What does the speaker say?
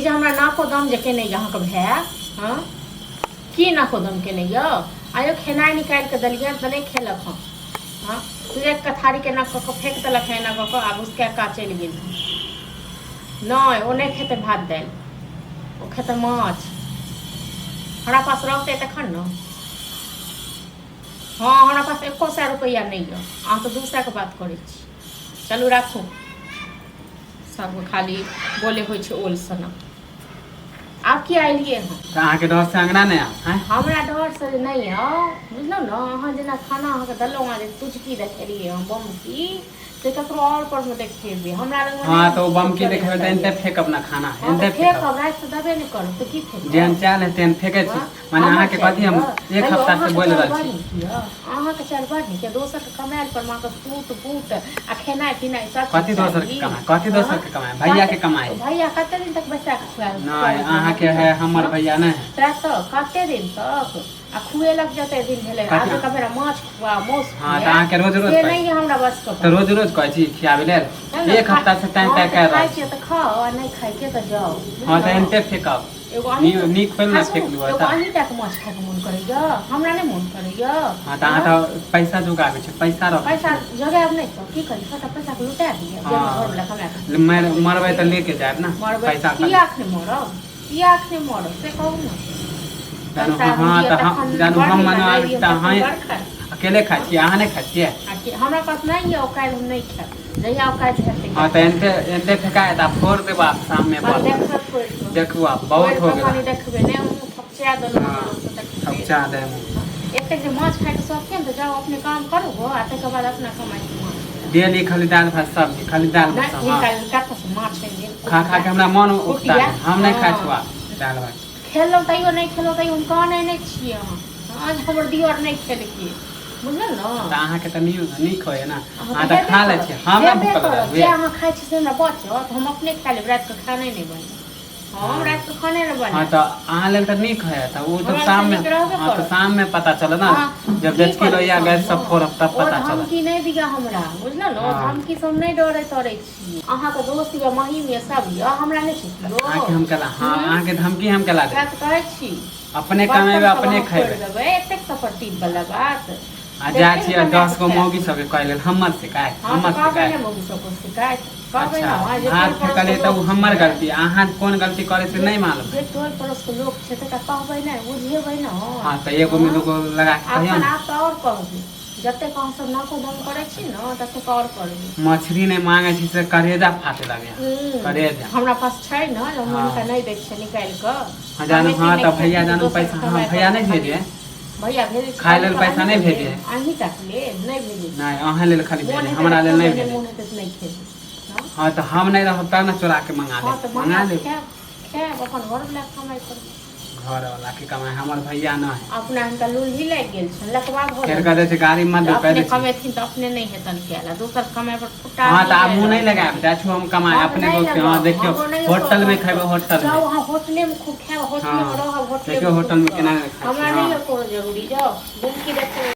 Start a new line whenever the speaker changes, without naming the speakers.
जे हमरा नाको दम जे केने यहाँ के भाय हाँ की नाको दम केने य आयो खेनाइ निकाल के दलिया त नहीं खेलक हम हाँ तू एक कथारी के नाक को फेंक देलक है ना को आब उसके का चल गेल नहीं वो नहीं खेते भात दाल वो खेते माछ हमरा पास रहते तखन न हाँ हमरा पास 100 रुपया नहीं है अहाँ तो 200 के बात करे छी चलू राखू सब खाली बोले हो ओल सना आप की आइलिए हैं
तो अहाँ के डर से अंगना नहीं आ
हमरा डर से नहीं है बुझलो न अहाँ जेना खाना अहाँ के दलो अहाँ तुझकी देखे रहिए हम बम की से ककरो और पर में देखेबे हमरा लग
हां तो बम की देखेबे त एनते फेक अपना खाना एनते
फेक अब रात से दबे नहीं करू तो की फेक
जेन चाल है तेन फेके छी माने अहाँ के कथि हम एक हफ्ता से बोल रहल छी
अहाँ के चल बढ़ी के दोसर के कमाल पर मां के फूट आ खेनाइ पिनाइ सब
कथि दोसर के कमाई कथि दोसर के कमाई भैया के कमाई
भैया कते दिन तक बच्चा के खुआल
नहीं अहाँ के है हमर भैया नहीं
है तो कते दिन तक आ खुएलक जते दिन भेले आज कबेरा माछ खुआ मौस
हां त अहाँ के रोज रोज
से नहीं हमरा बस के
तो रोज रोज कहै छी खियाबे लेल एक हफ्ता से टाइम तय कर
खाइ छी त खाओ आ नहीं खाइ के त जाओ
हां त एनते फेकब
एगो
नी खोल ना फेक लू
एगो अहीं तक माछ खाए के मन करैया हमरा नहीं मन करैया
हां त अहाँ त पैसा जुगाबे छी पैसा रख
पैसा जगाब नहीं तो की करी छोटा पैसा के लुटा दिए जे घर वाला कमा
मैं मरबै त लेके जाब ना पैसा
की आखने मरब की आखने मरब से कहू ना
जानू हां त हम जानू हम मना त हां अकेले खाइ छी अहाँ नहीं खाइ छियै
हमरा पास नहीं है ओकाल हम नहीं खाए जहिया ओकाल हेतै
हां त एनते एनते फेकाय त फोड़ देब आप शाम में बोल देखू आप बहुत हो गया
देखबे नहीं हम थपचा देलौ
थपचा दे
एते जे माछ खाए के शौकीन त जाओ अपने काम करो हो आ तके बाद अपना कमाई
डेली खाली दाल भात सब्जी खाली दाल भात
निकाल काट से माछ
खा खा के हमरा मन उठता हम नहीं खाइ छुआ दाल भात
खेलो तैयो नहीं खेलो तैयो हम काने नहीं छिए हम आज हमर दियर नहीं खेल के बुझल न
त अहाँ के त नहीं खोए ना अहाँ त खा ले छी हम ना भूख लगल
जे अहाँ खाइ छी से हमरा बचत हम अपने खा लेब रात के खाने नहीं बनी हम रात के खाने नहीं बनी
हां त अहाँ लेल त नहीं खाया था वो तो शाम में हां तो शाम में पता चला ना जब 10 किलो या गैस सब फोड़ब तब पता चला
हम की नहीं दिया हमरा बुझल न हम की सब नहीं डरे तरे छी अहाँ के दोस्त या महिम या सब या हमरा नहीं छी
अहाँ के हम कला हां अहाँ के धमकी हम कला दे
बात कहै छी
अपने कमाएबे अपने खाएबे
एते सपोर्टिव वाला बात
आ जा छी 10 गो मौगी सब के कहले हमर शिकायत हमर शिकायत
मौगी सब को शिकायत कहबे
अच्छा
ना जे
हाथ फेकले त हमर गलती अहाँ कोन गलती करे से नहीं मालूम
जे टोल पड़ोस के लोग छै त कहबे ना बुझेबे ना
हां त एगो में दूगो लगा के कहियो
अपन आप और कहबे जते कह सब ना को दम करे छी ना तते और करबे
मछली नहीं मांगे छी से करेजा फाटे लगे करेजा
हमरा पास छै ना हम उनका नहीं देख छै निकाल के
हां जानू हां त भैया जानू पैसा हां भैया नहीं भेजे
भैया भेजे
खाए लेल पैसा नहीं भेजे
अहीं तक ले नहीं भेजे
नहीं अहाँ लेल खाली भेजे हमरा लेल नहीं भेजे
मुंह तक नहीं खेबे
हां त हम नहीं रहब त ना चोरा के मंगा ले मंगा ले
खाए अपन घर वाला कमाई कर
घर वाला के कमाई हमर भैया न है
अपना इनका लूल ही लग गेल छ लकवा घर
फेर कह दे छै गाड़ी मत दे
अपने कमेथिन त अपने नहीं हेतन केला दोसर कमाई पर फुटा
हां त आप मुंह नहीं लगाब जाछु हम कमाए अपने दोस्त हां देखियो होटल में खाइबे होटल में
जाओ हां होटल में खूब खाओ होटल में रहो होटल
देखियो होटल में केना
हमरा नहीं को जरूरी जाओ बुकी देखे